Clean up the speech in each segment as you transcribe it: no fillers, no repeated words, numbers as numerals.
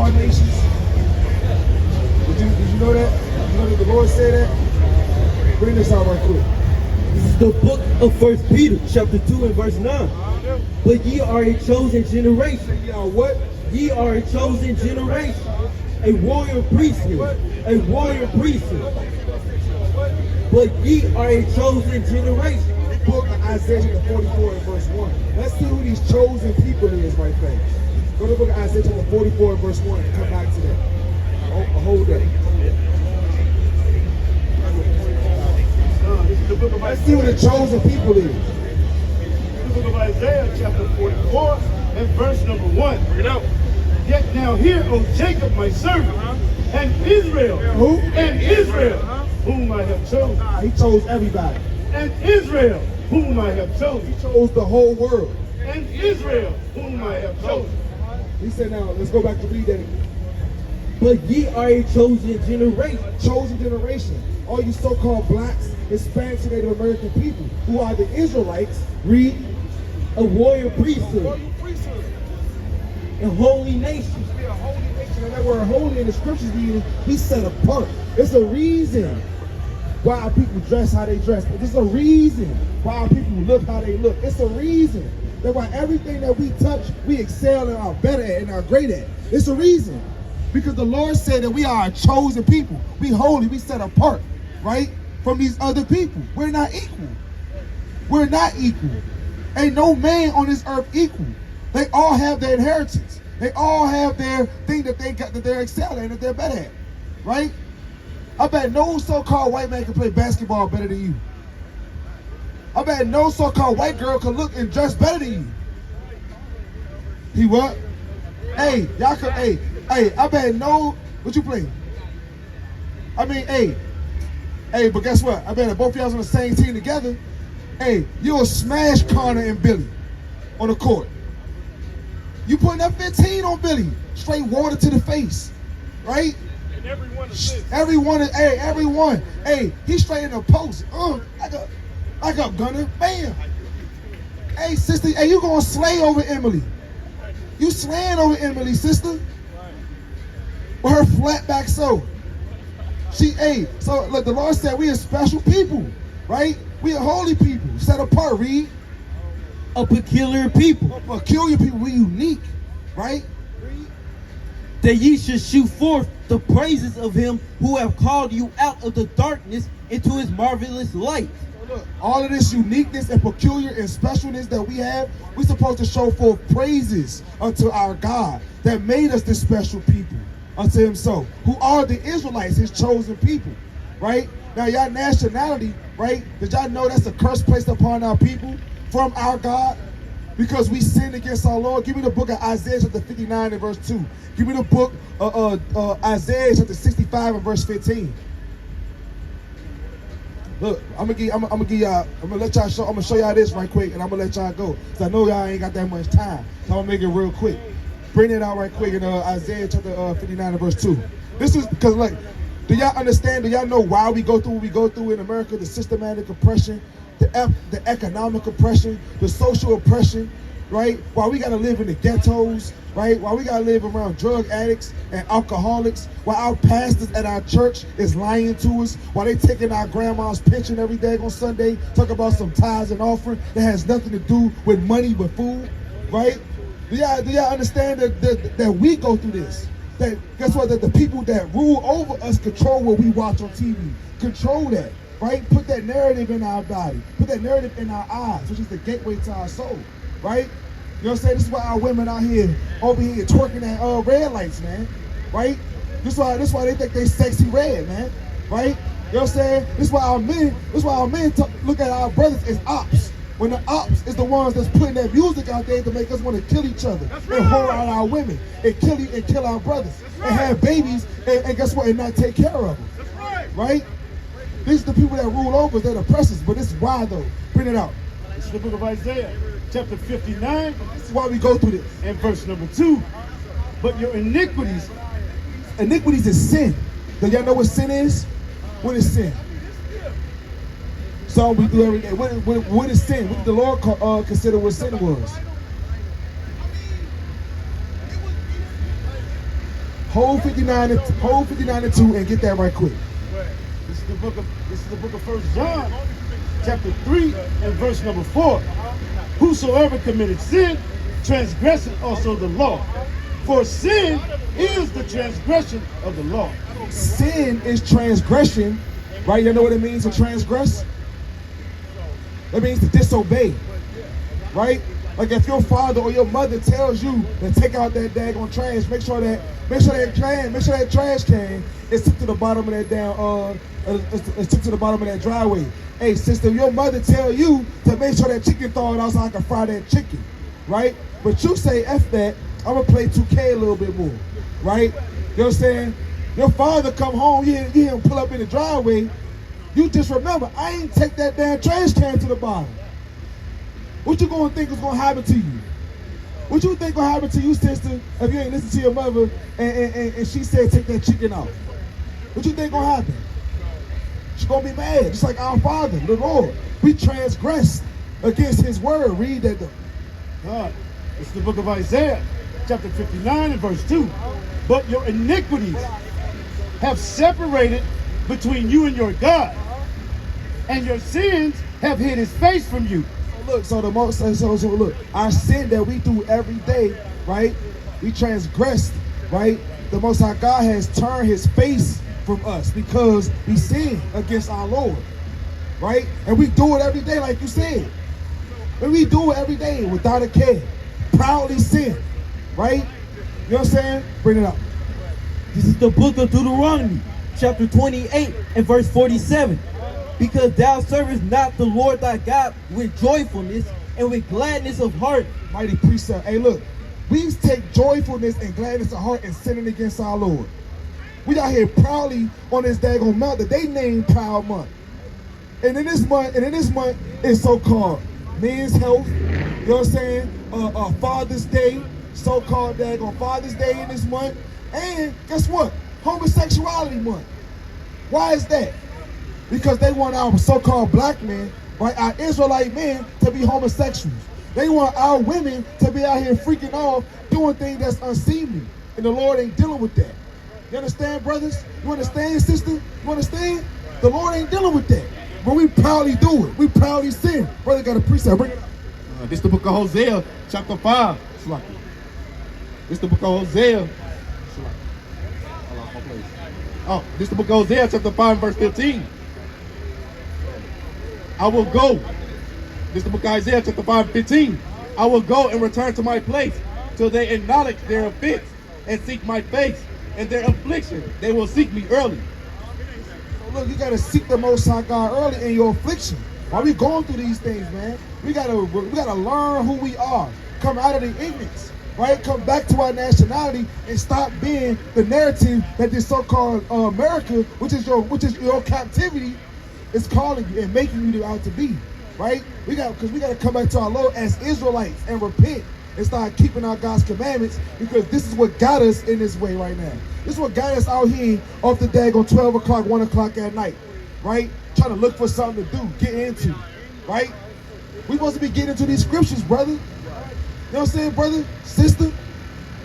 all nations? Did you know that? Did you know that the Lord said that? Bring this out right quick. This is the book of 1 Peter, chapter 2 and verse 9. But ye are a chosen generation. Ye are what? Ye are a chosen generation. A royal priesthood. A royal priesthood. But ye are a chosen generation. The book of Isaiah chapter 44 and verse 1. Let's see who these chosen people is right there. Go to the book of Isaiah chapter 44 and verse 1 and come back to that. A whole day. This is the book of Let's see who the chosen people is. The book of Isaiah chapter 44 and verse number 1. Bring it out. Yet now hear, O Jacob, my servant, and Israel. Who? And Israel, whom I have chosen. He chose everybody. And Israel, whom I have chosen. He chose the whole world. And Israel, whom I have chosen. He said, now let's go back to read that again. But ye are a chosen generation. Chosen generation. All you so-called blacks, Hispanics, and Native American people who are the Israelites, read, A royal priesthood. A holy nation. We are a holy nation, and that word holy in the scriptures means we set apart. It's a reason why our people dress how they dress. There's a reason why our people look how they look. It's a reason that why everything that we touch, we excel and are better at and are great at. It's a reason. Because the Lord said that we are a chosen people. We holy, we set apart, right? From these other people. We're not equal. We're not equal. Ain't no man on this earth equal. They all have their inheritance. They all have their thing that they got, that they're excelling at, that they're better at, right? I bet no so-called white man can play basketball better than you. I bet no so-called white girl can look and dress better than you. He what? Hey, y'all can, hey, I bet no, what you play? I mean, hey, but guess what? I bet if both of y'all on the same team together, hey, you'll smash Connor and Billy on the court. You putting that 15 on Billy, straight water to the face, right? And everyone assists. Everyone. Hey, he's straight in the post. Back up, Gunner. Bam. Hey, sister, hey, you gonna slay over Emily. You slaying over Emily, sister. With her flat back so. So look, the Lord said we are special people, right? We are holy people, set apart, read. A peculiar people. A peculiar people, we unique, right? That ye should shoot forth the praises of him who have called you out of the darkness into his marvelous light. So look, all of this uniqueness and peculiar and specialness that we have, we're supposed to show forth praises unto our God that made us this special people unto himself, who are the Israelites, his chosen people, right? Now, y'all nationality, right? Did y'all know that's a curse placed upon our people from our God? Because we sinned against our Lord. Give me the book of Isaiah chapter 59 and verse 2. Give me the book of Isaiah chapter 65 and verse 15. Look, I'm gonna show y'all this right quick, and I'm gonna let y'all go. Cause I know y'all ain't got that much time, so I'm gonna make it real quick. Bring it out right quick in Isaiah chapter 59 and verse 2. This is because, like, do y'all understand? Do y'all know why we go through what we go through in America? The systematic oppression, the economic oppression, the social oppression, right? Why we gotta live in the ghettos, right? Why we gotta live around drug addicts and alcoholics? Why our pastors at our church is lying to us? Why they taking our grandma's pension every day on Sunday, talk about some tithes and offering that has nothing to do with money but food, right? Do y'all understand that we go through this? That guess what? That the people that rule over us control what we watch on TV. Control that, right? Put that narrative in our body. Put that narrative in our eyes, which is the gateway to our soul, right? You know what I'm saying? This is why our women out here over here twerking at red lights, man, right? This is why they think they sexy red, man, right? You know what I'm saying? This is why our men look at our brothers as ops. When the ops is the ones that's putting that music out there to make us want to kill each other and whore out our women and kill our brothers and have babies and guess what, and not take care of them. Right? These are the people that rule over us, that oppress us, but this is why though. Bring it out. This is the book of Isaiah, chapter 59. This is why we go through this. And verse number 2. But your iniquities is sin. Do y'all know what sin is? What is sin? So we do every day. What is sin? What did the Lord consider what sin was? Hold 59 and 2 and get that right quick. This is the book of 1 John, chapter 3 and verse number 4. Whosoever committed sin, transgresseth also the law. For sin is the transgression of the law. Sin is transgression, right? You know what it means to transgress? That means to disobey, right? Like if your father or your mother tells you to take out that daggone trash, make sure that trash can is took to the bottom of that it's took to the bottom of that driveway. Hey sister, your mother tell you to make sure that chicken thawed out so I can fry that chicken, right? But you say F that, I'm gonna play 2K a little bit more, right? You know what I'm saying? Your father come home, you hear him pull up in the driveway, you just remember, I ain't take that damn trash can to the bottom. What you gonna think is gonna happen to you? What you think gonna happen to you, sister, if you ain't listen to your mother and she said take that chicken out? What you think gonna happen? She's gonna be mad, just like our Father, the Lord. We transgressed against his word. Read that though. God, it's the book of Isaiah, chapter 59 and verse 2. But your iniquities have separated between you and your God, and your sins have hid his face from you. Look, so look, our sin that we do every day, right? We transgressed, right? The Most High God has turned his face from us because we sin against our Lord, right? And we do it every day, like you said. And we do it every day without a care. Proudly sin, right? You know what I'm saying? Bring it up. This is the book of Deuteronomy, chapter 28 and verse 47. Because thou servest not the Lord thy God with joyfulness and with gladness of heart. Mighty precept. Hey, look, we take joyfulness and gladness of heart and sinning against our Lord. We out here proudly on this daggone month that they named Proud Month. And in this month, it's so-called Men's Health, you know what I'm saying? Father's Day, so-called daggone Father's Day in this month. And guess what? Homosexuality month. Why is that? Because they want our so-called black men, right, our Israelite men, to be homosexuals. They want our women to be out here freaking off, doing things that's unseemly. And the Lord ain't dealing with that. You understand, brothers? You understand, sister? You understand? The Lord ain't dealing with that. But we proudly do it. We proudly sin. Brother got a precept. Bring it up. This is the book of Hosea, chapter 5. This is the book of Hosea. This is the book of Hosea, chapter 5, verse 15. I will go. This is the book of Isaiah, chapter 5, 15. I will go and return to my place till they acknowledge their offense and seek my face and their affliction. They will seek me early. So look, you got to seek the Most High God early in your affliction. While we going through these things, man, we gotta learn who we are. Come out of the ignorance, right? Come back to our nationality and stop being the narrative that this so-called America, which is your captivity, is calling you and making you out to be, right? Because we got to come back to our Lord as Israelites and repent and start keeping our God's commandments, because this is what got us in this way right now. This is what got us out here off the daggone 12 o'clock, 1 o'clock at night, right? Trying to look for something to do, get into, right? We supposed to be getting into these scriptures, brother. You know what I'm saying, brother, sister,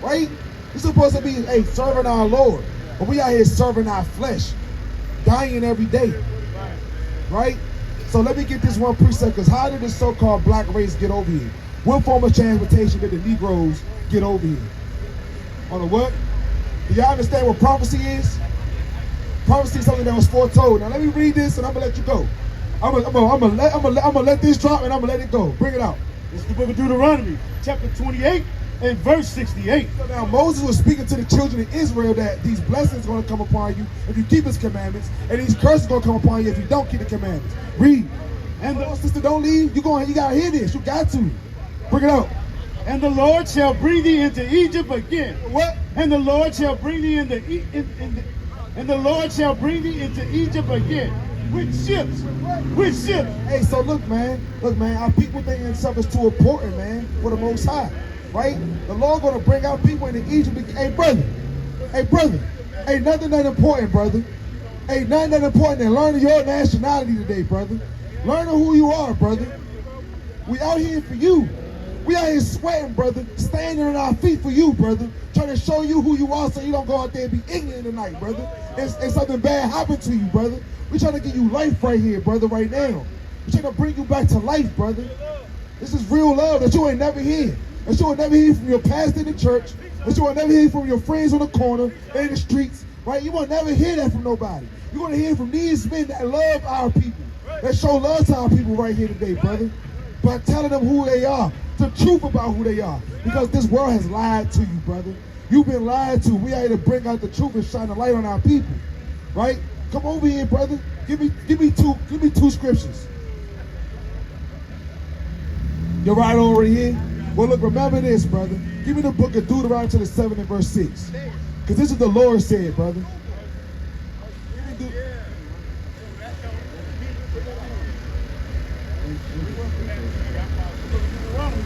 right? We're supposed to be, hey, serving our Lord, but we out here serving our flesh, dying every day. Right? So let me get this one precept, because how did this so-called black race get over here? What form of transportation did the Negroes get over here? On the what? Do y'all understand what prophecy is? Prophecy is something that was foretold. Now let me read this and I'm gonna let you go. I'm gonna let this drop and I'm gonna let it go. Bring it out. This is the book of Deuteronomy, chapter 28 and verse 68. So now Moses was speaking to the children of Israel that these blessings are going to come upon you if you keep his commandments, and these curses are going to come upon you if you don't keep the commandments. Read. And the sister, don't leave. You gotta hear this. You got to. Bring it out. And the Lord shall bring thee into Egypt again. What? And the Lord shall bring thee into and the Lord shall bring thee into Egypt again with ships. With ships. Hey, so look, man. Our people think themselves is too important, man, for the Most High. Right? The Lord gonna bring out people into Egypt. Hey, brother. Ain't nothing that important, brother. Ain't nothing that important than learning your nationality today, brother. Learning who you are, brother. We out here for you. We out here sweating, brother, standing on our feet for you, brother, trying to show you who you are so you don't go out there and be ignorant tonight, brother. And something bad happened to you, brother. We're trying to give you life right here, brother, right now. We're trying to bring you back to life, brother. This is real love that you ain't never hear. That you will never hear from your pastor in the church. That you will never hear from your friends on the corner and in the streets, right? You will never hear that from nobody. You're going to hear from these men that love our people, that show love to our people right here today, brother, by telling them who they are, the truth about who they are, because this world has lied to you, brother. You've been lied to. We are here to bring out the truth and shine the light on our people, right? Come over here, brother. Give me two scriptures. You're right over here. Well, look, remember this, brother. Give me the book of Deuteronomy to the 7 and verse 6, because this is the Lord said, brother.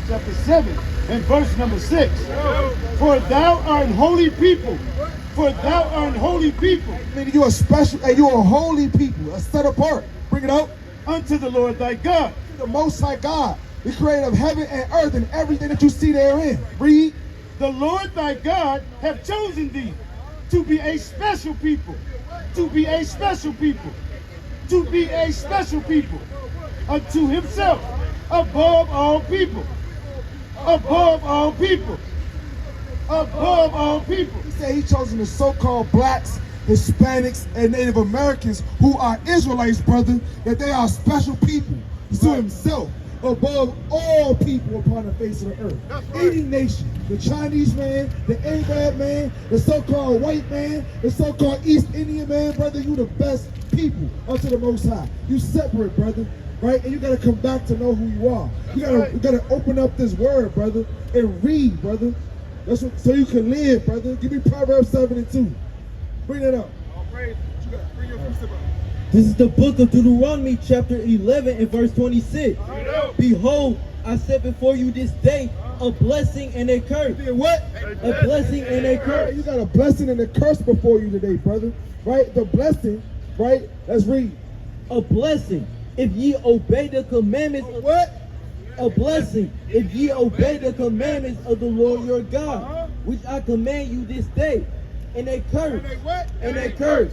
Chapter 7 and verse number 6. For thou art holy people. For thou art holy people. Meaning you are special and you are holy people, a set apart. Bring it out. Unto the Lord thy God. The Most High God, the creator of heaven and earth and everything that you see therein. Read. The Lord thy God hath chosen thee to be a special people. To be a special people. To be a special people. Unto himself. Above all people. Above all people. Above all people. He said he chosen the so-called blacks, Hispanics, and Native Americans who are Israelites, brother, that they are special people to himself above all people upon the face of the earth. Any nation, the Chinese man, the Arab man, the so-called white man, the so-called East Indian man, brother, you the best people unto the Most High. You separate, brother. Right? And you gotta come back to know who you are. You gotta open up this word, brother, and read, brother. That's what, so you can live, brother. Give me Proverbs 7 and 2. Bring it up. This is the book of Deuteronomy, chapter 11 and verse 26. Behold, I set before you this day a blessing and a curse. What? A blessing and a curse. You got a blessing and a curse before you today, brother. Right? The blessing, right? Let's read. A blessing, if ye obey the commandments of What? a blessing, if ye obey the commandments of the Lord your God, which I command you this day. And a curse, and a curse,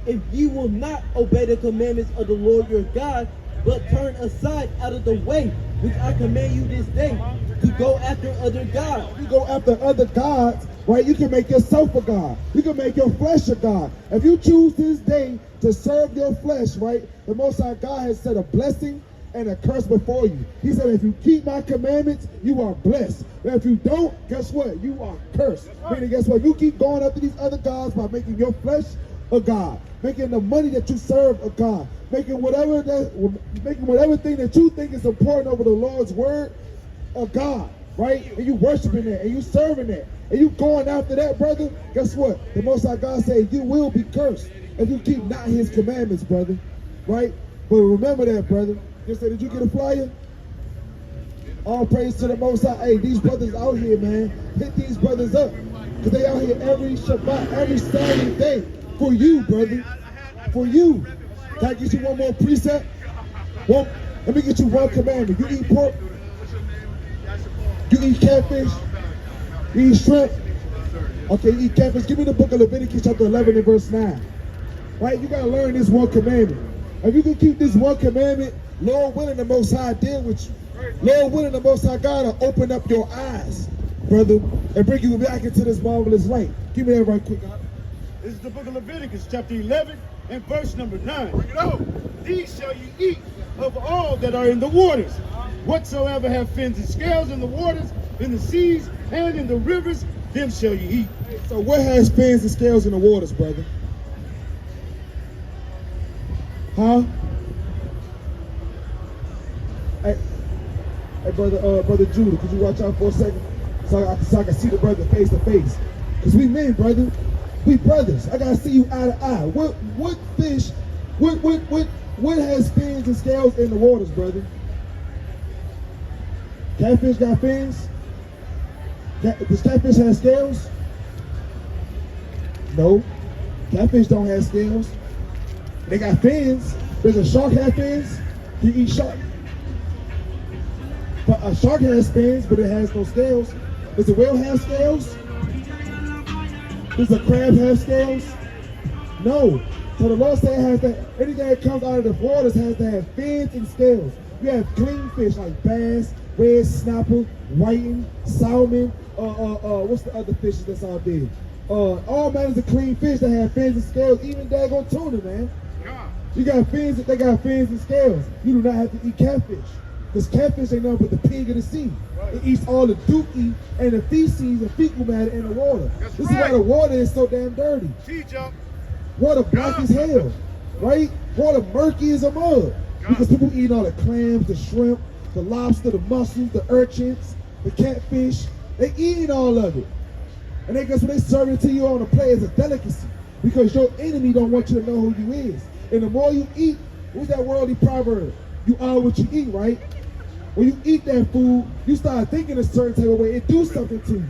if ye will not obey the commandments of the Lord your God, but turn aside out of the way, which I command you this day, to go after other gods. You go after other gods, right? You can make yourself a god. You can make your flesh a god. If you choose this day to serve your flesh, right, the Most High God has set a blessing and a curse before you. He said, if you keep my commandments, you are blessed. But if you don't, guess what? You are cursed. Meaning, guess what? You keep going after these other gods by making your flesh a god, making the money that you serve a god, making whatever thing that you think is important over the Lord's word a god, right? And you worshiping that, and you serving that, and you going after that, brother. Guess what? The Most High God said you will be cursed if you keep not His commandments, brother, right? But remember that, brother. Just say, did you get a flyer? All praise to the Most High. Hey, these brothers out here, man. Hit these brothers up, because they out here every Shabbat, every Saturday day for you, brother. For you. Can I get you one more precept? Well, let me get you one commandment. You eat pork? You eat catfish? You eat shrimp? Okay, you eat catfish. Give me the book of Leviticus chapter 11 and verse 9. Right? You got to learn this one commandment. If you can keep this one commandment, Lord willing, the Most High deal with you. Lord willing, the Most High God will open up your eyes, brother, and bring you back into this marvelous light. Give me that right quick. This is the book of Leviticus, chapter 11 and verse number 9. These shall ye eat of all that are in the waters. Whatsoever have fins and scales in the waters, in the seas, and in the rivers, them shall ye eat. So what has fins and scales in the waters, brother? Huh? Hey, brother Judah, could you watch out for a second? So I can see the brother face to face. Because we men, brother. We brothers. I gotta see you eye to eye. What fish, what has fins and scales in the waters, brother? Catfish got fins? Does catfish have scales? No. Catfish don't have scales. They got fins. Does a shark have fins? Do you eat shark? But a shark has fins, but it has no scales. Does a whale have scales? Does a crab have scales? No. So the Lord said it has to, anything that comes out of the waters has to have fins and scales. You have clean fish like bass, red snapper, whiting, salmon, what's the other fishes that's out there? All manners of clean fish that have fins and scales, even daggone tuna, man. You got fins, they got fins and scales. You do not have to eat catfish. Because catfish ain't nothing but the pig of the sea. It eats all the dookie and the feces and fecal matter in the water. This is why the water is so damn dirty. Water black as hell, right? Water murky as a mud. Because people eat all the clams, the shrimp, the lobster, the mussels, the urchins, the catfish. They eating all of it. And they guess when they serve it to you on a plate as a delicacy. Because your enemy don't want you to know who you is. And the more you eat, what's that worldly proverb? You are what you eat, right? When you eat that food, you start thinking a certain type of way. It do something to you,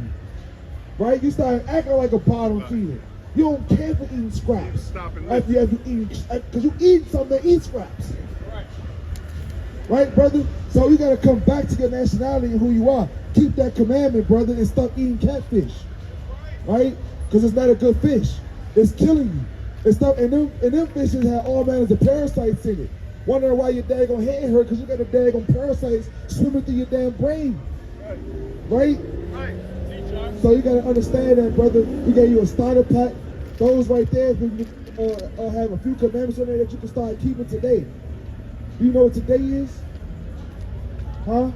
right? You start acting like a bottom feeder. You don't care for eating scraps after you eat, because you eat something that eats scraps. Right, brother? So you got to come back to your nationality and who you are. Keep that commandment, brother, and stop eating catfish. Right? Because it's not a good fish. It's killing you. It's not, and them fishes have all manners of parasites in it. Wondering why your daggone head hurt because you got a daggone parasites swimming through your damn brain. Right? So you got to understand that, brother. We gave you a starter pack. Those right there have a few commandments on there that you can start keeping today. Do you know what today is? Huh?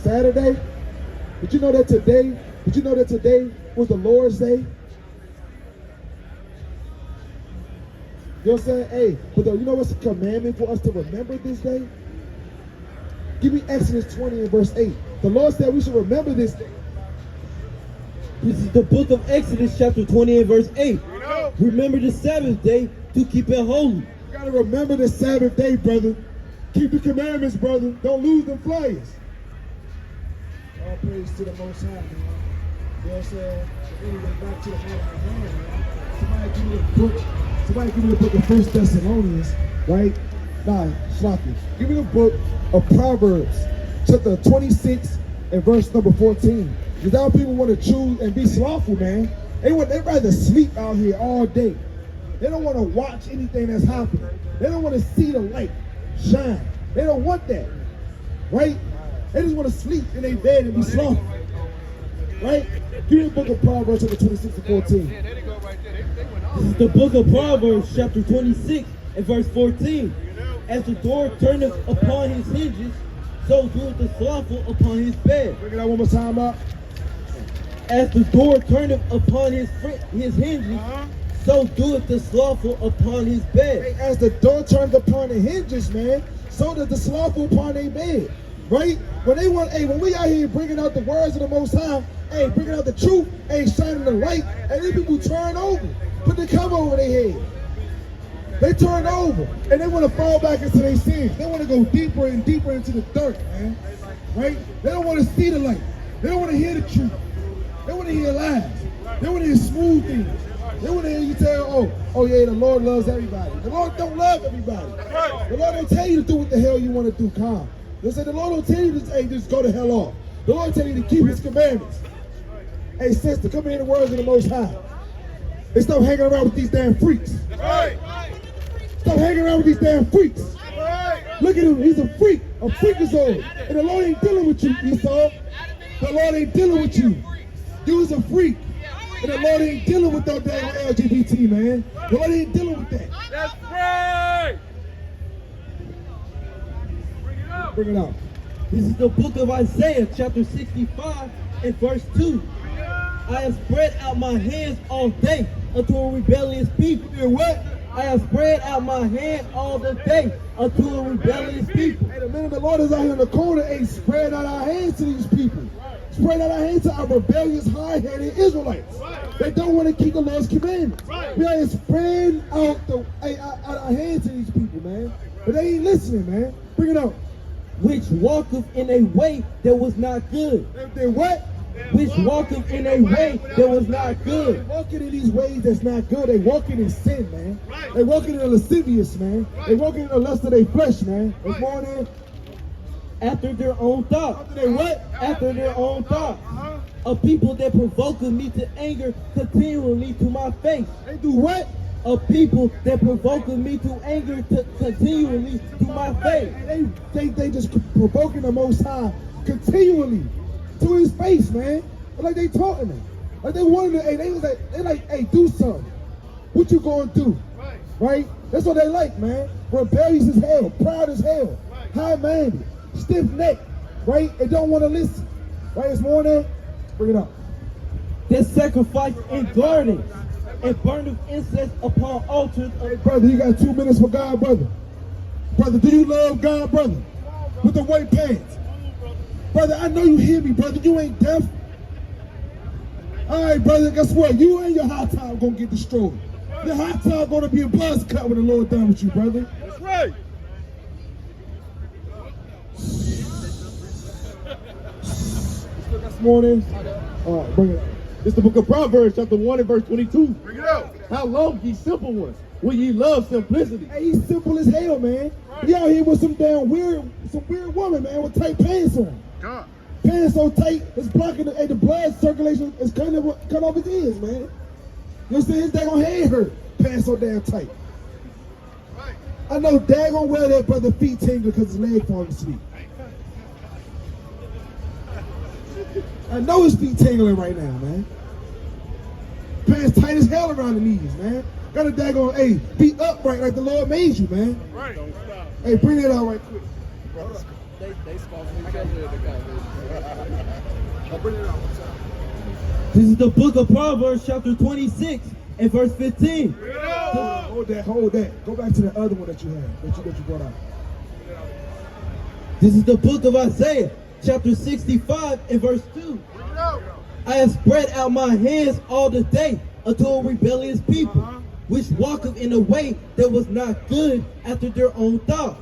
Saturday? Did you know that today was the Lord's Day? You know what I'm saying? Hey, but you know what's a commandment for us to remember this day? Give me Exodus 20 and verse 8. The Lord said we should remember this day. This is the book of Exodus chapter 20 and verse 8. Remember the Sabbath day to keep it holy. You gotta remember the Sabbath day, brother. Keep the commandments, brother. Don't lose them flyers. All praise to the Most High, man. You know what I'm saying? Anyway, back to the man. Somebody give me a book. Somebody give me the book of 1 Thessalonians, right? Nah, Shlaki. Give me the book of Proverbs, chapter 26 and verse number 14. Because now people want to choose and be slothful, man. They'd rather sleep out here all day. They don't want to watch anything that's happening. They don't want to see the light shine. They don't want that, right? They just want to sleep in their bed and be slothful, right? Give me the book of Proverbs, chapter 26 and 14. This is the book of Proverbs, chapter 26 and verse 14. As the door turneth upon his hinges, so doeth the slothful upon his bed. Bring it out one more time up. As the door turneth upon his hinges, so doeth the slothful upon his bed. Hey, as the door turns upon the hinges, man, so does the slothful upon their bed. Right? When we out here bringing out the words of the Most High, hey, bringing out the truth, hey, shining the light, and these people turn over, put the cover over their head. They turn over, and they want to fall back into their sins. They want to go deeper and deeper into the dirt, man. Right? They don't want to see the light. They don't want to hear the truth. They want to hear lies. They want to hear smooth things. They want to hear you tell, oh yeah, the Lord loves everybody. The Lord don't love everybody. The Lord don't tell you to do what the hell you want to do, calm. They say the Lord don't tell you to, hey, just go the hell off. The Lord tell you to keep his commandments. Hey, sister, come in the words of the Most High. And stop hanging around with these damn freaks. Stop hanging around with these damn freaks. Look at him, he's a freak. A freakazoid. And the Lord ain't dealing with you, Esau. The Lord ain't dealing with you. You's a freak. And the Lord ain't dealing with that damn LGBT, man. The Lord ain't dealing with that. That's right. Bring it out. This is the book of Isaiah, chapter 65 and verse 2. I have spread out my hands all day unto a rebellious people. And what? I have spread out my hand all the day unto a rebellious people. Hey, the minute the Lord is out here in the corner, ain't spread out our hands to these people. Spread out our hands to our rebellious, high-headed Israelites. They don't want to keep the Lord's commandments. We are spreading out our hands to these people, man. But they ain't listening, man. Bring it out. Which walketh in a way that was not good. They what? which walketh in a way that was not good. Walking in these ways that's not good. They walking in sin, man. They walking in the lascivious, man. They walking in the lust of their flesh, man. This morning, After their own thought. after they what? After their own thought. A people that provoke me to anger continually to my face. They do what? A people that provoke me to anger continually to my face. They just provoking the Most High continually to His face, man. Like they talking them, like they wanted to. Hey, they like, hey, do something. What you gonna do? Right? That's what they like, man. Rebellious as hell, proud as hell, high-minded, stiff-necked, right? They don't want to listen. Right? This morning, bring it up. That sacrifice in gardens and burn incense upon altars. Hey, brother, you got 2 minutes for God, brother. Brother, do you love God, brother? With the white pants. Brother, I know you hear me, brother. You ain't deaf. All right, brother, guess what? You and your high time gonna get destroyed. Your high time gonna be a buzz cut when the Lord done with you, brother. That's right. This morning, all right, bring it up. It's the book of Proverbs, chapter 1 and verse 22. Bring it out. How long, ye simple ones, will ye love simplicity? Hey, he's simple as hell, man. He out here with some weird woman, man, with tight pants on. God. Pants so tight, it's blocking the blood circulation is cut off his ears, man. You know what I'm saying? His daggone head hurt. Pants so damn tight. Right. I know Dad gonna wear that brother feet tingle because his leg falling asleep. I know his feet tingling right now, man. Pants tight as hell around the knees, man. Got a daggone, hey, be upright like the Lord made you, man. Right. Don't stop. Hey, bring that out right quick. Bring it out one time. This is the book of Proverbs, chapter 26 and verse 15. Bring it out. Hold that. Go back to the other one that you had, that you brought out. This is the book of Isaiah, chapter 65 and verse 2. Bring it out. I have spread out my hands all the day unto a rebellious people, which walketh in a way that was not good after their own thoughts.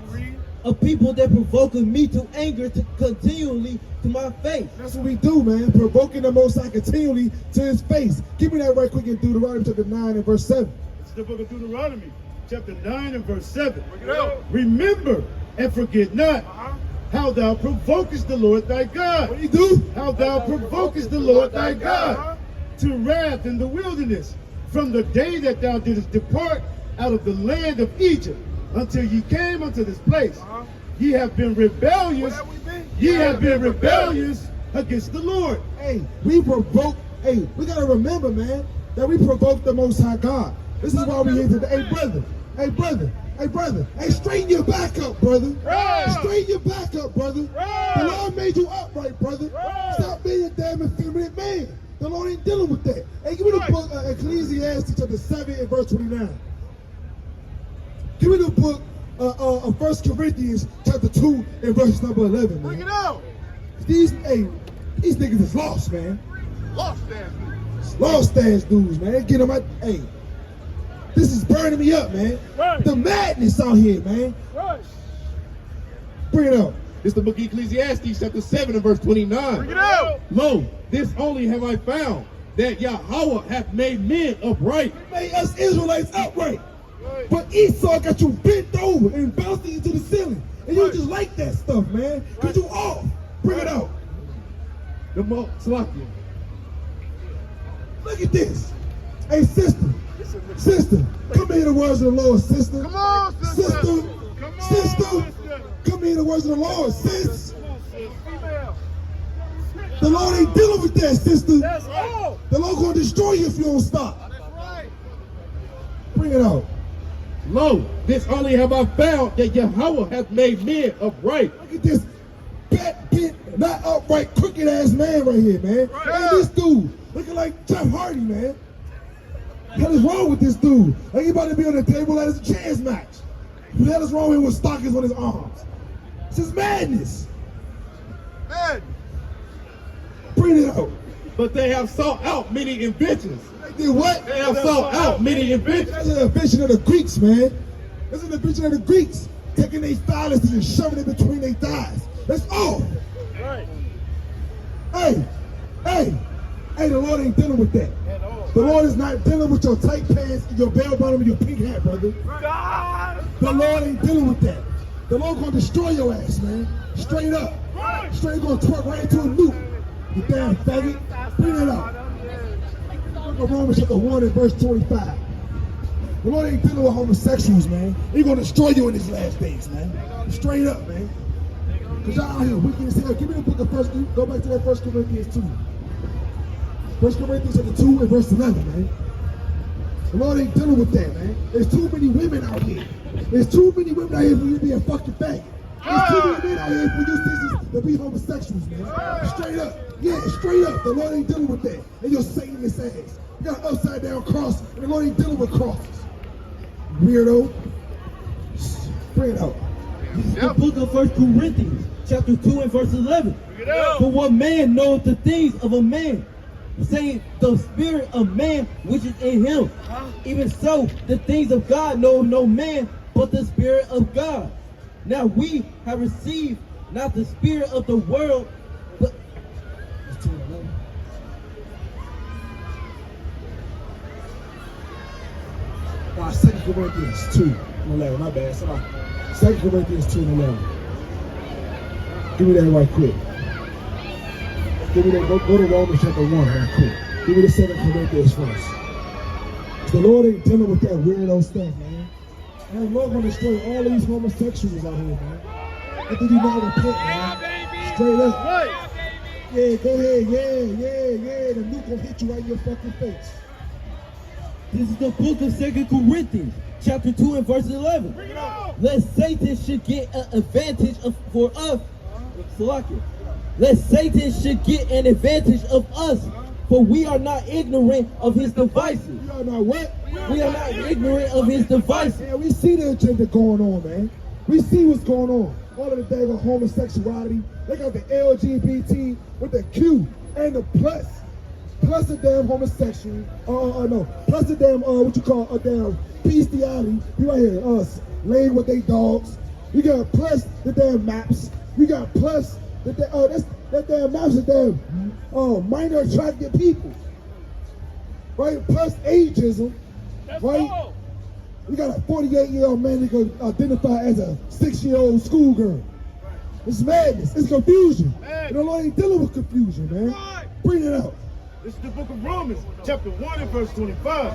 A people that provoketh me to anger continually to my face. That's what we do, man. Provoking the Most High continually to His face. Give me that right quick in Deuteronomy chapter 9 and verse 7. It's the book of Deuteronomy, chapter 9 and verse 7. Bring it out. Remember and forget not how thou provokest the Lord thy God. What do you do? How thou provokest the Lord thy God to wrath in the wilderness, from the day that thou didst depart out of the land of Egypt, until ye came unto this place. Ye have been rebellious. Ye have been rebellious against the Lord. Hey, we provoke. Hey, we gotta remember, man, that we provoke the Most High God. This is why we here today. Hey, brother. Hey, brother. Hey, brother. Hey, straighten your back up, brother. Right. Straighten your back up, brother. Right. The Lord made you upright, brother. Right. Stop being a damn effeminate man. The Lord ain't dealing with that. Hey, give me the book Ecclesiastes chapter 7 and verse 29. Give me the book of 1 Corinthians chapter 2 and verse number 11, man. Bring it out. These niggas is lost, man. Lost that. Lost ass dudes, man. Get them out. Hey, this is burning me up, man. Right. The madness out here, man. Right. Bring it up. It's the book of Ecclesiastes, chapter 7 and verse 29. Bring it out. Lo, this only have I found, that Yahweh hath made men upright. Made us Israelites upright. But Esau got you bent over and bouncing into the ceiling. And you just like that stuff, man. Cause you off. Bring it out. The Slakia. Look at this. Hey, sister. Sister. Come hear the words of the Lord, sister. Come on, sister. Sister. Come on, Sister. sister. Come hear the words of the Lord, sis. Come on, sis. Female. The Lord ain't dealing with that, sister. That's all. The Lord gonna destroy you if you don't stop. That's right. Bring it out. Lo, this only have I found, that Yahweh hath made men upright. Look at this bent, not upright, crooked ass man right here, man. Right. Look at this dude looking like Jeff Hardy, man. What is wrong with this dude? Like he about to be on the table like it's a chance match. What the hell is wrong with him with stockings on his arms? This is madness. Man. Bring it out. But they have sought out many inventions. They did what? They have sought out many inventions. That's an invention of the Greeks, man. That's an invention of the Greeks. Taking their phyllis and shoving it between their thighs. That's all. Right. Hey, Hey, the Lord ain't dealing with that. The Lord is not dealing with your tight pants and your bell bottom and your pink hat, brother. The Lord ain't dealing with that. The Lord gonna destroy your ass, man. Straight up. Straight gonna twerk right into a loop. You damn faggot. Bring it out. Book of Romans chapter 1 and verse 25. The Lord ain't dealing with homosexuals, man. He gonna destroy you in these last days, man. Straight up, man. Cause y'all out here wicked as hell. Give me the book of go back to that 1 Corinthians 2. 1 Corinthians chapter 2 and verse 11, man. The Lord ain't dealing with that, man. There's too many women out here. There's too many women out here for you to be a fucking faggot. There's too many men out here for you sisters to be homosexuals, man. Straight up. Yeah, straight up. The Lord ain't dealing with that. And you're Satanist ass. You got an upside down cross, and the Lord ain't dealing with crosses. Weirdo. Bring it out. The book of 1 Corinthians, chapter 2 and verse 11. For what man knoweth the things of a man, saying the spirit of man which is in him. Even so, the things of God know no man but the Spirit of God. Now we have received not the spirit of the world, but Nah, 2 Corinthians 2 and 11. My bad. Somebody. 2 Corinthians 2 and 11. Give me that right quick. Give me that. Go to Romans chapter 1 right quick. Give me the 2 Corinthians first. The Lord ain't dealing with that weirdo stuff, man. And the Lord gonna destroy all of these homosexuals out here, man. I think you not repent, man. Straight up. Yeah, go ahead. Yeah. The nuke gonna hit you right in your fucking face. this is the book of 2 Corinthians, chapter 2 and verse 11. Lest Satan should get an advantage for us. Lest Satan should get an advantage of us, for we are not ignorant of his devices. We are not what? We are not ignorant of his devices. Yeah, we see the agenda going on, man. We see what's going on. All of the daggone homosexuality. They got the LGBT with the Q and the plus. Plus the damn homosexual. Plus the damn, what you call a damn bestiality. You right here, us, laying with they dogs. You got plus the damn maps. You got plus the that damn maps of damn minor attracted people. Right? Plus ageism. Right? We got a 48-year-old man that can identify as a 6-year-old schoolgirl. It's madness. It's confusion. And the Lord ain't dealing with confusion, man. Bring it out. This is the book of Romans, chapter 1 and verse 25.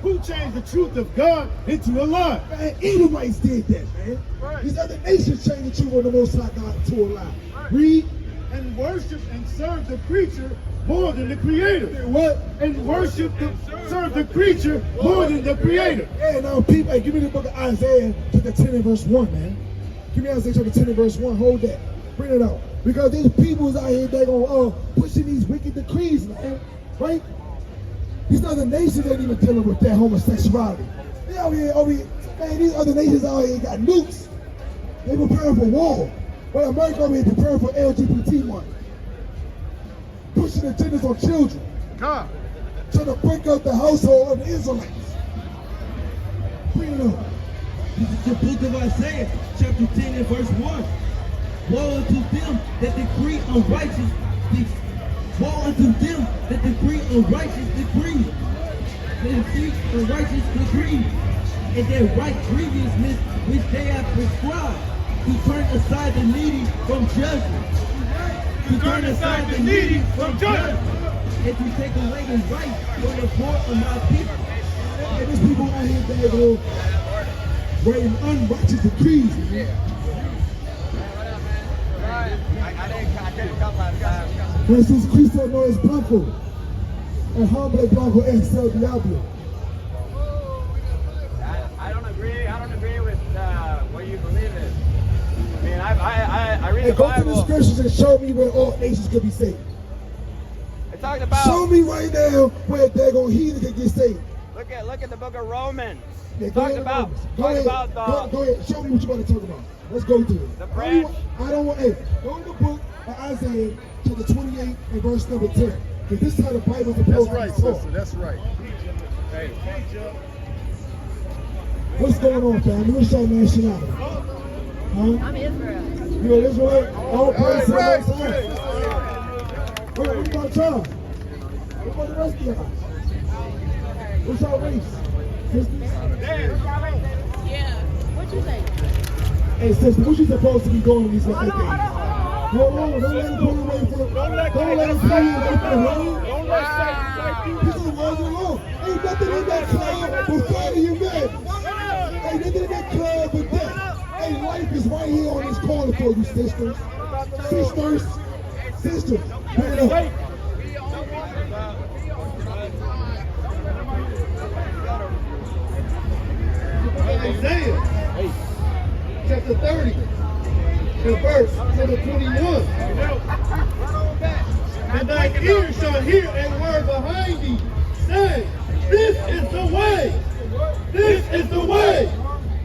Who changed the truth of God into a lie? Man, Edomites did that, man. These other nations changed the truth of the Most High God into a lie. Read. And worship and serve the creature more than the creator. What? And worship serve the creature more than the creator. Yeah, now people, hey, give me the book of Isaiah chapter 10 and verse 1, man. Give me Isaiah chapter 10 and verse 1. Hold that. Bring it out. Because these people's out here, they gonna pushing these wicked decrees, man. Right? These other nations ain't even dealing with that homosexuality. They out here, man, these other nations out here got nukes. They preparing for war. But America over here preparing for LGBT one. Pushing agendas on children. God. Trying to break up the household of the Israelites. Bring it on. This is the book of Isaiah, chapter 10 and verse 1. Woe unto them that decree unrighteous woe unto them that decree unrighteous decrees. They decree unrighteous decrees, and their right grievousness which they have prescribed, to turn aside the needy from judgment. To turn aside the needy from judgment. And to take away the right from the poor of my people. And there's people out here that go writing unrighteous decrees, man. Jesus Cristo no es blanco. El hombre blanco es el diablo. I don't agree with what you believe in. I mean, I read Hey, the go to the Bible. scriptures and show me where all nations could be saved. It's talking about. Show me right now where daggone heathen could get saved. Look at the book of Romans. Yeah, It's go talking ahead, about. go Talking ahead, about go ahead. Show me what you're about to talk about. Let's go to it. The branch. I don't want. Hey, go to the book of Isaiah to the 28 and verse number 10. Because this is how the Bible's supposed to be taught. That's right. Hey. What's going on, family? What's your nationality? Huh? I'm Israel. You an Israelite? All praise to the Most High. What about y'all? What about the rest of y'all? What's y'all race? Sisters? Yeah. What you think? Hey, sister, what you supposed to be doing in these little things? Whoa, don't let him pull away from. Don't let him pull you away from the road. Don't let Satan He said, "Where's the Lord? Ain't nothing in that club before you, man. Ain't nothing in that club but death. Hey, life is right here on this corner for you, sisters. Sisters, bring it up. Isaiah chapter 30 and verse number 21. And thy ears shall hear a word behind thee, saying, this is the way, this is the way,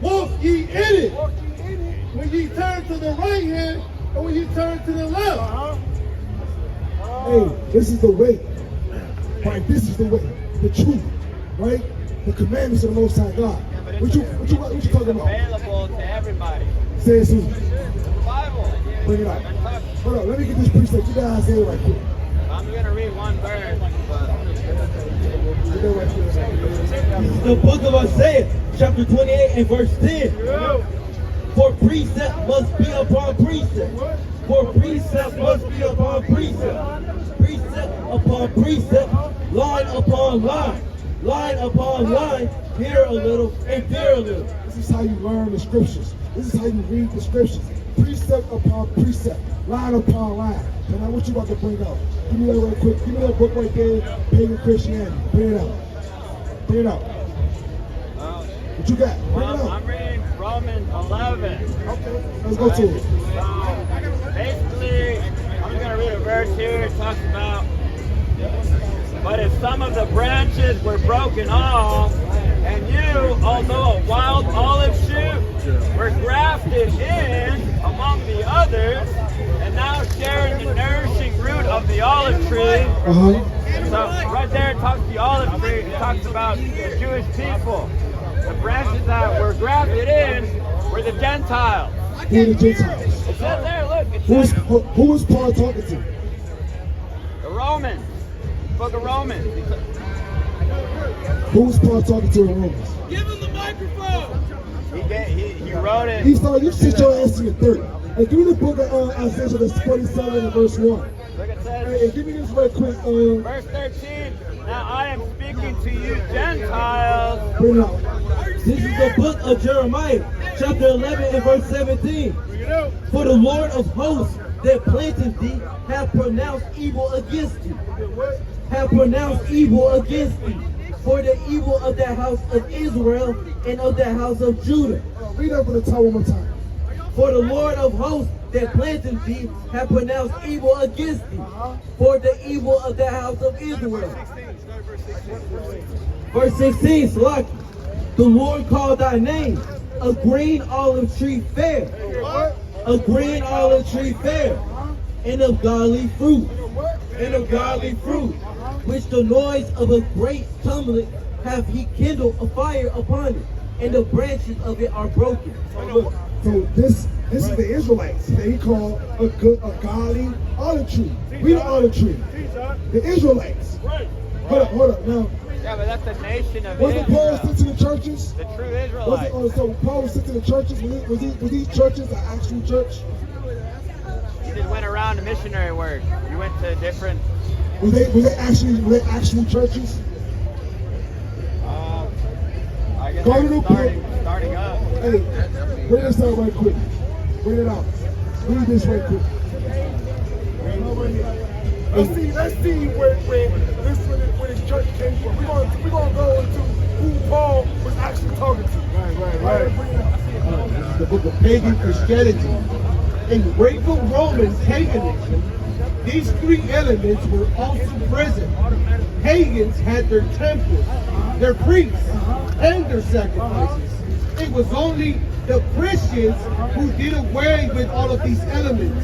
walk ye in it. When ye turn to the right hand, or when ye turn to the left. Hey, this is the way. Right, this is the way, the truth, right? The commandments of the Most High God. What you talking about? available to everybody. Say it, Susan. The Bible. Bring it out. Hold on, let me get this precept. You guys say it right quick. I'm going to read one verse, but Get that right quick. The book of Isaiah, chapter 28 and verse 10. For precept must be upon precept. For precept must be upon precept. Precept upon precept, line upon line. Line upon line, here a little and there a little. This is how you learn the scriptures. This is how you read the scriptures. Precept upon precept, line upon line. And now what you about to bring out? Give me that right quick. Give me that book right there, Pagan Christianity. Bring it out. Bring it out. What you got? Bring it out. I'm reading Romans 11. Okay, let's go to it. So basically, I'm just going to read a verse here. It talks about, but if some of the branches were broken off, and you, although a wild olive shoot, were grafted in among the others, and now share in the nourishing root of the olive tree. So right there it talks the olive tree. It talks about the Jewish people. The branches that were grafted in were the Gentiles. Who are the Gentiles? It says there, look, it says Who is Paul talking to? the Romans. Book of Romans. Who is Paul talking to in Romans? Give him the microphone. He wrote it. He started, you sit your ass in your 30. Hey, give me the book of Isaiah, that's 47 and verse 1. Look, it says, Hey, give me this right quick. verse 13. Now I am speaking to you Gentiles. Bring it out. This is the book of Jeremiah, chapter 11 and verse 17. For the Lord of hosts that planted thee have pronounced evil against thee. Have pronounced evil against thee. For the evil of the house of Israel and of the house of Judah. Read that from the top one more time. For the Lord of hosts that planted thee have pronounced evil against thee. For the evil of the house of Israel. Verse 16, Salaki. The Lord called thy name a green olive tree fair. A green olive tree fair. And of godly fruit. And of godly fruit. Which the noise of a great tumult hath he kindled a fire upon it. And the branches of it are broken. So this is the Israelites that he called a godly olive tree. We the olive tree. The Israelites. Hold up. Now, Yeah, but that's the nation of wasn't Paul Israel. sent to the churches? The true Israelites. So Paul was sent to the churches? Was these churches an actual church? He just went around to missionary work. He went to different. Were they actual churches? I guess Go to they're the starting up. Hey, bring this out right quick. Bring it out. Read this right quick. Let's see where this church came from. We're gonna go into who Paul was actually talking to. The book of Pagan Christianity. In Greco-Roman paganism, these three elements were also present. Pagans had their temples, their priests, and their sacrifices. It was only the Christians who did away with all of these elements.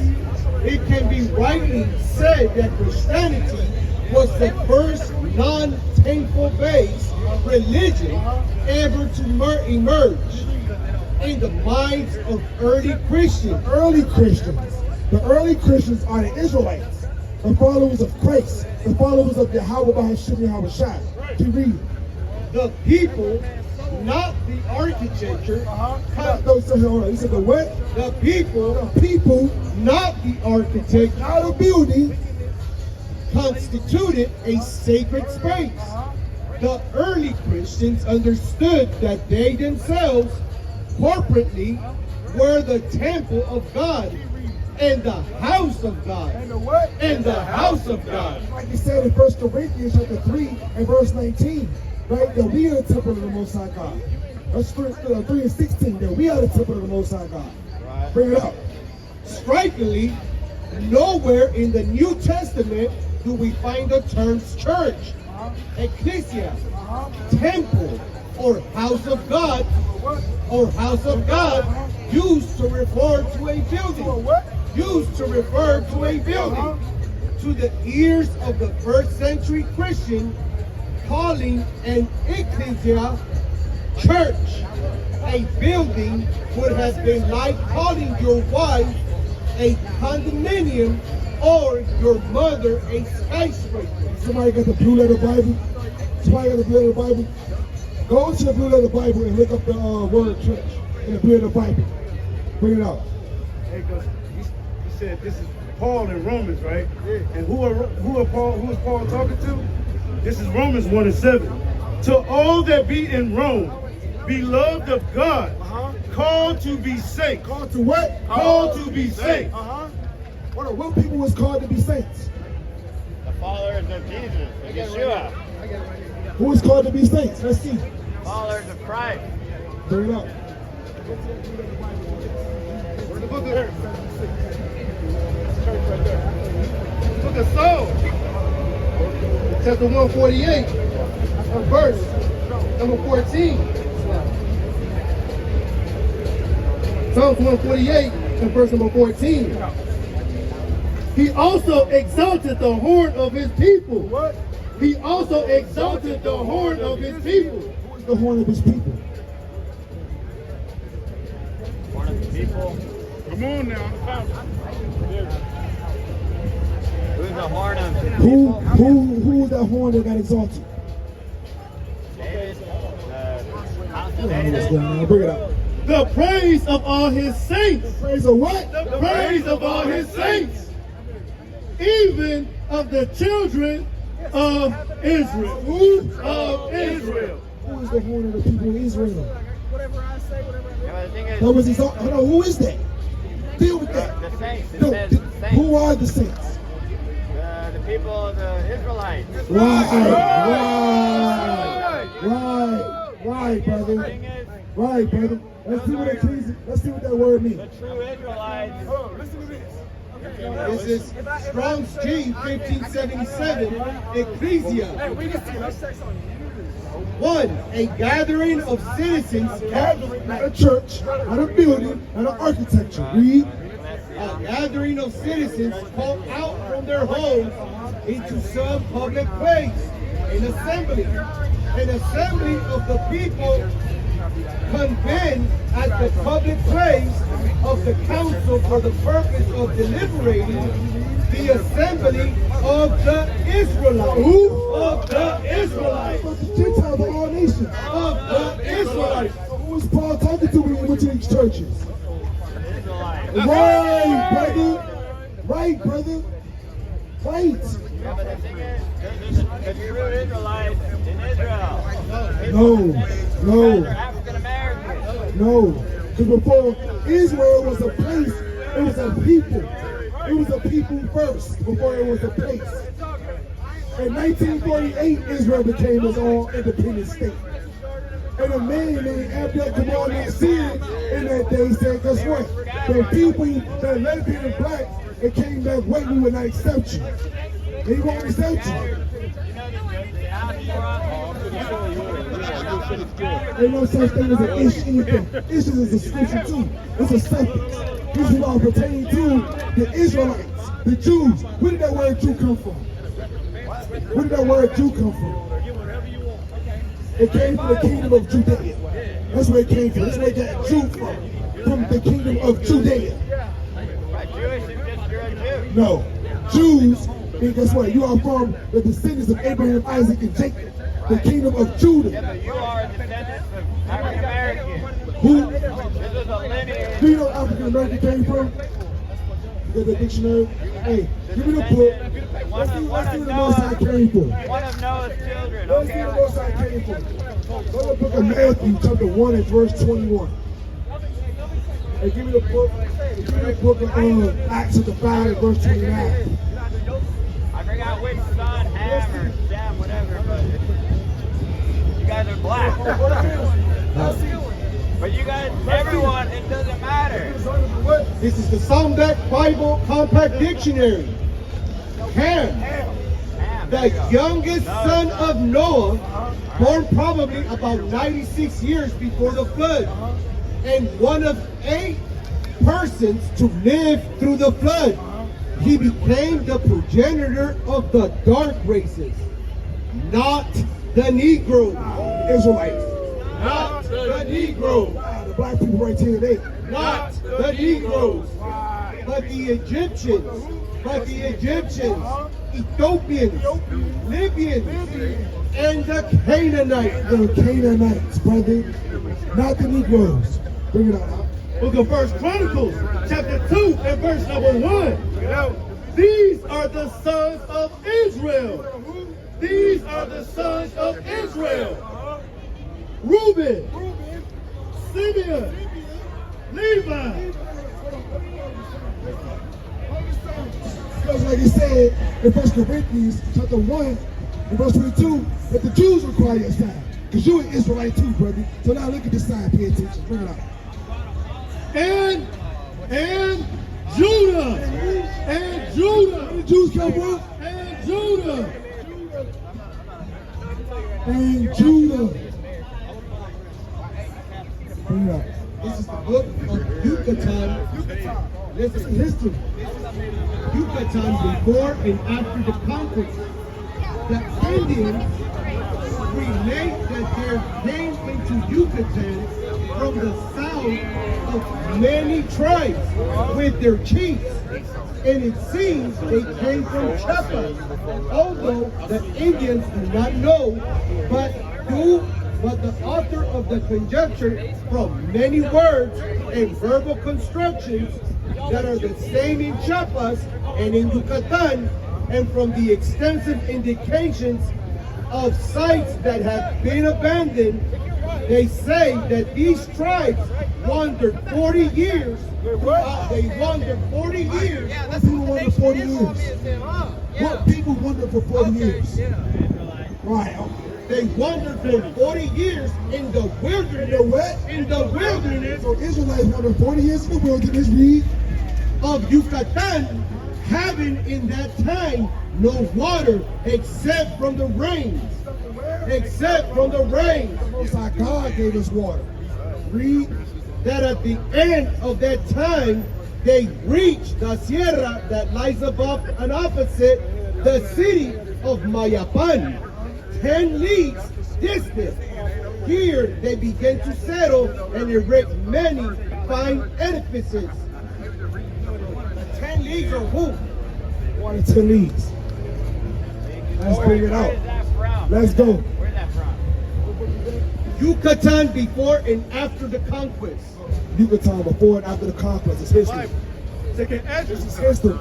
It can be rightly said that Christianity was the first non-temple-based religion ever to emerge in the minds of early Christians. Early Christians. The early Christians are the Israelites. The followers of Christ. The followers of Yahweh by Hashem Yahweh Shai. Keep reading. The people, not the architecture. No, so hold on. He said the what? The people, The people, not the architect, not a building. constituted a sacred space. The early Christians understood that they themselves, corporately, were the temple of God and the house of God. And the what? And the house of God. Like he said in 1 Corinthians chapter 3 and verse 19, right? That we are the temple of the Most High God. That's 3 and 16, that we are the temple of the Most High God. Bring it up. Strikingly, nowhere in the New Testament do we find the terms church, ecclesia, temple, or house of God, used to refer to a building. Used to refer to a building. To the ears of the first century Christian, calling an ecclesia church a building would have been like calling your wife a condominium or your mother a skyscraper. Somebody got the Blue Letter Bible? Somebody got the Blue Letter Bible? Go to the Blue Letter Bible and look up the word church in the Blue Letter Bible. Bring it out. Hey, 'cause he said this is Paul in Romans, right? And who is Paul talking to? This is Romans 1 and 7. To all that be in Rome, beloved of God, called to be saints. Called to what? Called to be saints. What people was called to be saints? The followers of Jesus, of Yeshua. Who was called to be saints? Let's see. Followers of Christ. Bring it up. The book of Psalms, chapter 148, verse number 14. Psalms 148 and verse number 14. He also exalted the horn of his people. What? He also exalted the horn of his people. Who is the horn of his people? One of the people. Come on now. Who's the horn of his Who people? who is that horn that got exalted? David. House I of don't know what's David. going on. Bring it up. The praise of all his saints. Praise of what? The praise of all his saints. Even of the children of Israel. Who? Of Israel. Who is the horn of the people of Israel? Yeah, but the thing is, That was his. Hold on. Who is that? Deal with that. the saints. It No, says the saints. who are the saints? The people of the Israelites. Right, brother. The thing is, Right, brother. Let's see what that word means. the true Israelites. Listen to this. This is Strong's G 1577, ecclesia. Hey, we can see. Let's check something. 1. A gathering of citizens Gathering, not a church, not a building, not an architecture. Read. a gathering of citizens called out from their homes into some public place, an assembly. An assembly of the people convened at the public place of the council for the purpose of deliberating the assembly of the Israelites. Who? Of the Israelites. But the Gentiles are all nations. Of the Israelites. Who was Paul talking to when he went to these churches? Israelites. Right, brother. Right, brother. Right. Yeah, but the thing is, the true Israelites in Israel. No. They're African Americans. No. Because before Israel was a place, it was a people. It was a people first before it was a place. In 1948, Israel became its all independent state. And a man named Abdel Kamal Nasir in that day said, guess what? The people that lesbian and black, it came back, wait, we would not accept you. They won't accept you. Ain't no such thing as an ish anything. Ish is a description too. It's a suffix. This is all pertaining to the Israelites, the Jews. Where did that word Jew come from? Where did that word Jew come from? It came from the kingdom of Judea. That's where it came from. That's where it got Jew from the kingdom of Judea. Jewish is just you're a Jew. No, Jews And guess what? You are from the descendants of Abraham, Isaac, and Jacob, the kingdom of Judah. Yeah, but you are a descendant of African American. Who? This is a lineage. Do you know where African American came from? You got the dictionary? Hey, give me the book. Let's see where the Most High came from. One of Noah's children. Let's see where the Most High came from. Go to the book of Matthew, chapter 1 and verse 21. Hey, give me the book. Give me the book of Acts chapter 5 and verse 29. I forgot which son, Ham or Shem, whatever, but you guys are black. But you guys, everyone, it doesn't matter. This is the Somdeck Bible Compact Dictionary. Ham, Ham, the youngest son of Noah, born probably about 96 years before the flood, and one of 8 persons to live through the flood. He became the progenitor of the dark races, not the Negro. Israelites. Not the Negro. The black people right here today. Not the Negroes. But the Egyptians. But the Egyptians. Ethiopians. Libyans. And the Canaanites. The Canaanites, brother. Not the Negroes. Bring it out. Book of First Chronicles, chapter 2 and verse number 1. These are the sons of Israel. These are the sons of Israel. Reuben, Simeon, Levi. Because like he said in 1 Corinthians chapter 1 and verse 22, that the Jews require a sign. Because you're an Israelite too, brother. So now look at this sign, pay attention. Bring it out. And Judah. And Judah. Where the Jews come from? And Judah. And Judah. Bring it out. This is the book of Yucatan. Listen, history. Yucatan before and after the conquest. The Indians relate that there came into Yucatan from the south of many tribes with their chiefs. And it seems they came from Chiapas, although the Indians do not know, but the author of the conjecture from many words and verbal constructions that are the same in Chiapas and in Yucatan, and from the extensive indications of sites that have been abandoned, they say that these tribes wandered 40 years. They wandered 40 years. What people wandered 40 years? What people wandered for 40 years? Right. They wandered for 40 years in the wilderness. In the wilderness. So Israelites wandered 40 years in the wilderness, read. Of Yucatan, having in that time no water except from the rains. Except from the rains. Most High God gave us water. Read that at the end of that time, they reached the sierra that lies above and opposite the city of Mayapan, 10 leagues distant. Here they began to settle and erect many fine edifices. 10 leagues or who? 1 to 10 leagues. Let's bring it out. Where is that from? Let's go. Where's that from? Yucatan before and after the conquest. Yucatan before and after the conquest. It's history. Second This is history.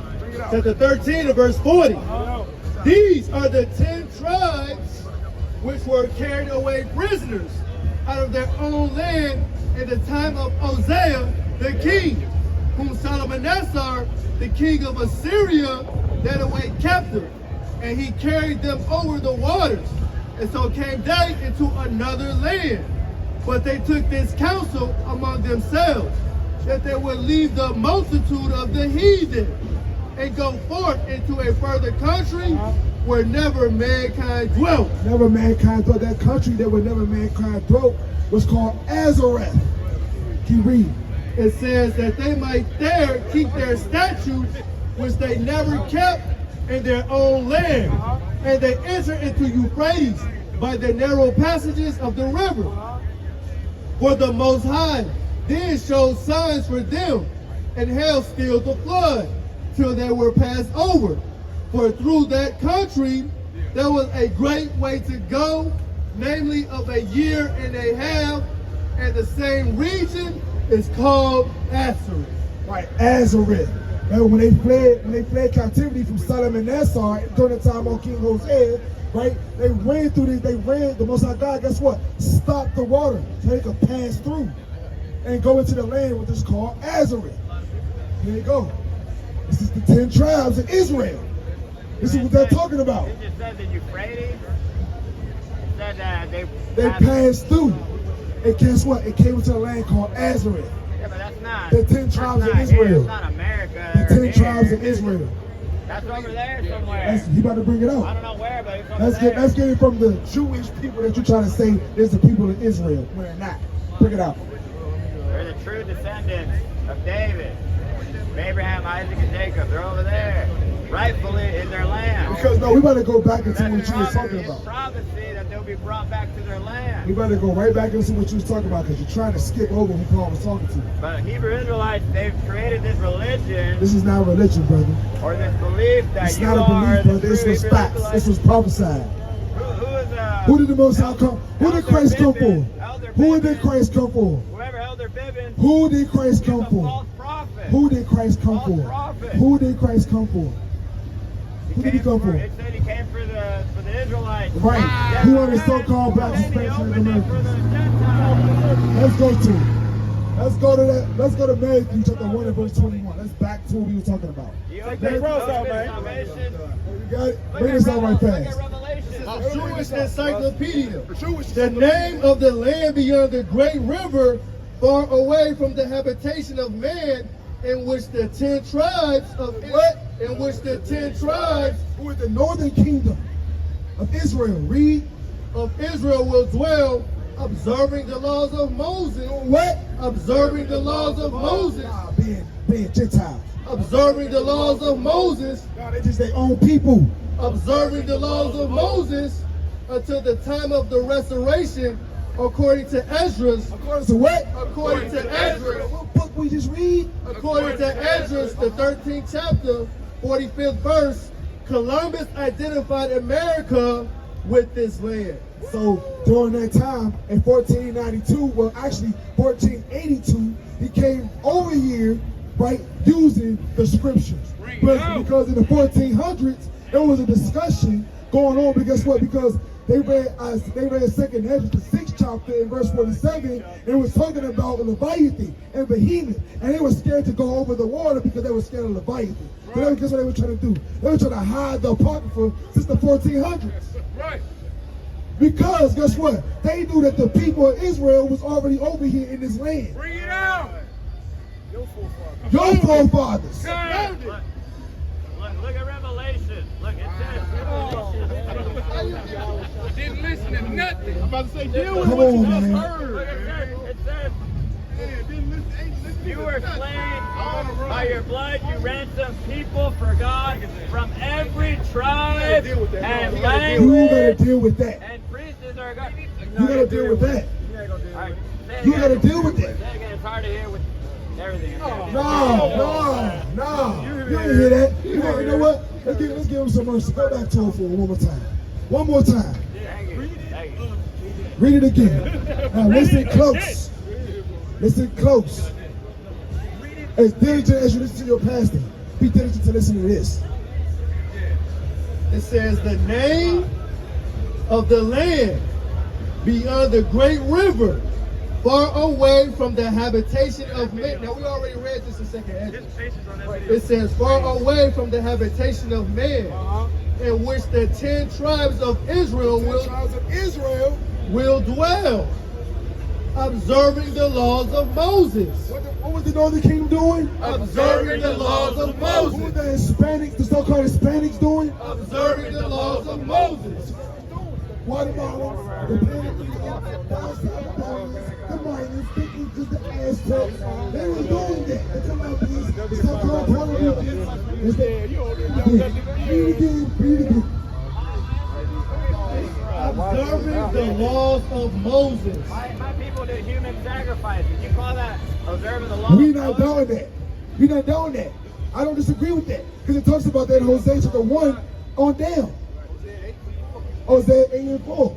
chapter 13 and verse 40. These are the 10 tribes which were carried away prisoners out of their own land in the time of Hosea the king, whom Shalmaneser, the king of Assyria, led away captive, and he carried them over the waters, and so came they into another land. But they took this counsel among themselves, that they would leave the multitude of the heathen and go forth into a further country where never mankind dwelt. Never mankind dwelt. That country that where never mankind dwelt was called Azareth. Keep reading. It says that they might there keep their statutes, which they never kept in their own land. And they enter into Euphrates by the narrow passages of the river. For the Most High then showed signs for them, and hell stilled the flood, till they were passed over. For through that country there was a great way to go, namely of a year and a half, and the same region is called Assyria. Right, Azareth. Right, when they fled captivity from Salmanassar during the time of King Hosea, right? They ran through this, the Most High God, guess what? Stopped the water so they could pass through and go into the land which is called Azareth. Here you go. This is the 10 tribes of Israel. This is what they're talking about. It just said the Euphrates. It said that They passed through. And guess what? It came into a land called Azareth. Yeah, but that's not. The 10 tribes of Here. Israel. That's not America. The 10 or tribes here. of Israel. That's over there somewhere. He about to bring it I out. don't know where, but it's over there. Let's get it from the Jewish people that you're trying to say is the people of Israel. When they're not. Bring it out. They're the true descendants of David, of Abraham, Isaac, and Jacob. They're over there, rightfully in their land. Because no, we better go back into That's what you was talking it's about. prophecy that they'll be brought back to their land. We better go right back into what you was talking about because you're trying to skip over who Paul was talking to. But Hebrew Israelites, they've created this religion This is not religion, brother. or this belief that It's you not a are belief, brother. This the was true facts. Hebrew This was Israelites. prophesied. Who Who did the Most High come? Who did Christ come for? Who did Christ come for? Whoever held their Bibbin, Who did Christ come a for? false prophet. Who did Christ come False for? prophet. Who did Christ come for? Who did he come for? It said he came for the Israelites. Right. Yeah, Who are the but so-called then black he Hispanics opened in it for America? the Gentiles. Let's go to it. Let's go to that. Let's go to Matthew chapter 1 and verse 21. Let's back to what we were talking about. He opened that cross out, man. salvation. You got it? Look Bring at this out right Look fast. at Revelation. Jewish encyclopedia. Jewish. The name of the land beyond the great river, far away from the habitation of man, in which the 10 tribes of what? In which the 10 tribes Who is the northern kingdom of Israel? Read. of Israel will dwell, observing the laws of Moses. What? Observing the laws of Moses. Nah, being Gentiles. Observing the laws of Moses. Nah, they just their own people. Observing the laws of Moses until the time of the restoration, according to Esdras. According to what? According to Esdras. What book we just read? According to Esdras, the 13th chapter, 45th verse, Columbus identified America with this land. So during that time, in 1492, well actually 1482, he came over here, right, using the scriptures. But because in the 1400s, there was a discussion going on, because what? Because they read 2nd Esdras, the 6th chapter in verse 47, and it was talking about Leviathan and Behemoth, and they were scared to go over the water because they were scared of Leviathan. So that was guess what they were trying to do? They were trying to hide the Apocrypha since the 1400s. Right. Because guess what? They knew that the people of Israel was already over here in this land. Bring it out. Your forefathers. Look at Revelation. Look, it says. Didn't listen to nothing. I'm about to say, deal with Come what you on, just man. heard. It says, you were slain by your blood, you ransomed people for God from every tribe and You gotta language deal with that. and priests are God. You gotta deal with that. Alright, say it You again. gotta deal with that. Say it again. It's hard to hear with everything. No. You didn't hear that. You know what? Let's give him some mercy. Go back to it for one more time. One more time. Thank you. Thank you. Read it again. Now listen close. Listen close. As diligent as you listen to your pastor, be diligent to listen to this. It says the name of the land beyond the great river, far away from the habitation of men. Now we already read this in 2nd Esdras. It says far away from the habitation of man, in which the 10 tribes of Israel will dwell, observing the laws of Moses. What was the Northern Kingdom doing? Observing the laws of What were Moses. the Hispanics, the so-called Hispanics doing? Observing the laws of Moses. Guatemalans, the Panamanians, the Mayans, the Incas, the Aztecs. They were doing that. They're talking about these, the so-called Polynesians. Read again. Observing the laws of Moses. My people did human sacrifices. You call that observing the law? We not doing that. We not doing that. I don't disagree with that because it talks about that in Hosea chapter 1 on down. Hosea 8:4.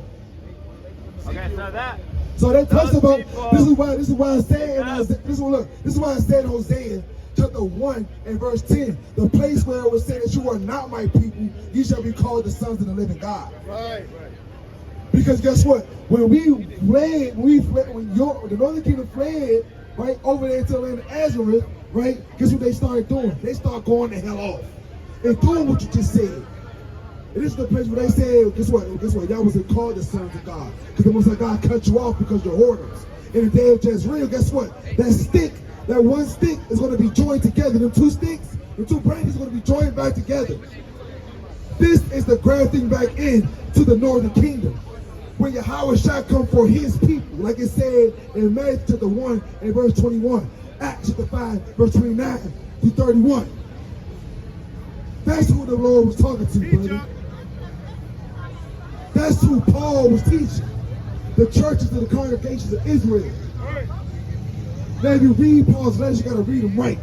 Okay, so that. So that talks Those about people- this is why I said this is why I said in Hosea chapter 1 and verse 10, the place where it was said that you are not my people, you shall be called the sons of the living God. Right. Because guess what? When the northern kingdom fled, right, over there to the land of Nazareth, right, guess what they started doing? They started going the hell off and doing what you just said. And this is the place where they said, guess what? Y'all wasn't called the sons of God. Because the Most High God cut you off because you're hoarders. In the day of Jezreel, guess what? That one stick is going to be joined together. The two sticks, the two branches are going to be joined back together. This is the grafting back in to the northern kingdom. When Yahweh shall come for his people, like it said in Matthew chapter 1 and verse 21, Acts chapter 5, verse 29 to 31. That's who the Lord was talking to, brother. That's who Paul was teaching. The churches and the congregations of Israel. Now, if you read Paul's letters, you got to read them right.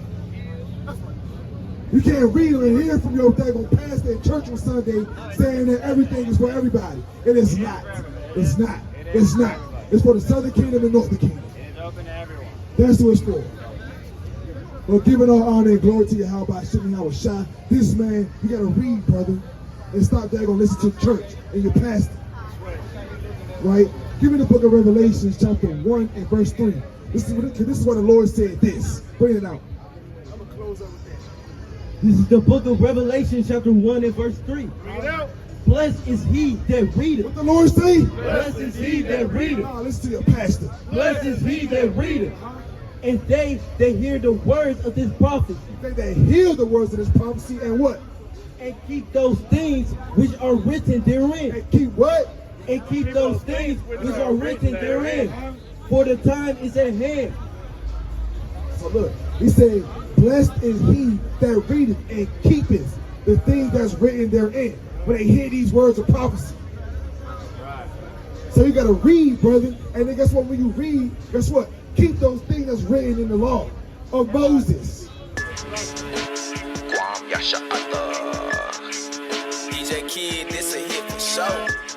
You can't read them and hear from your daggone pastor at church on Sunday saying that everything is for everybody. And it's not. It's not. It's not. It's for the southern kingdom and northern kingdom. It is open to everyone. That's what it's for. Well, giving all honor and glory to Yahweh, Shimmy Shah. This man, you gotta read, brother, and stop daggone listen to church and your pastor. Right? Give me the book of Revelations, chapter 1 and verse 3. This is what the Lord said. Bring it out. I'm gonna close up with that. This is the book of Revelation, chapter 1 and verse 3. Bring it out. Blessed is he that readeth. What the Lord say? Blessed is he that readeth. Nah, listen to your pastor. Blessed is he that readeth. And they hear the words of this prophecy. They hear the words of this prophecy and what? And keep those things which are written therein. And keep what? And keep those things which are written therein. For the time is at hand. So look, he said, blessed is he that readeth and keepeth the things that's written therein. When they hear these words of prophecy. So you gotta read, brother. And then guess what? When you read, guess what? Keep those things that's written in the law of Moses. Guam Yasha Allah. DJ Kid, this a hit for sure.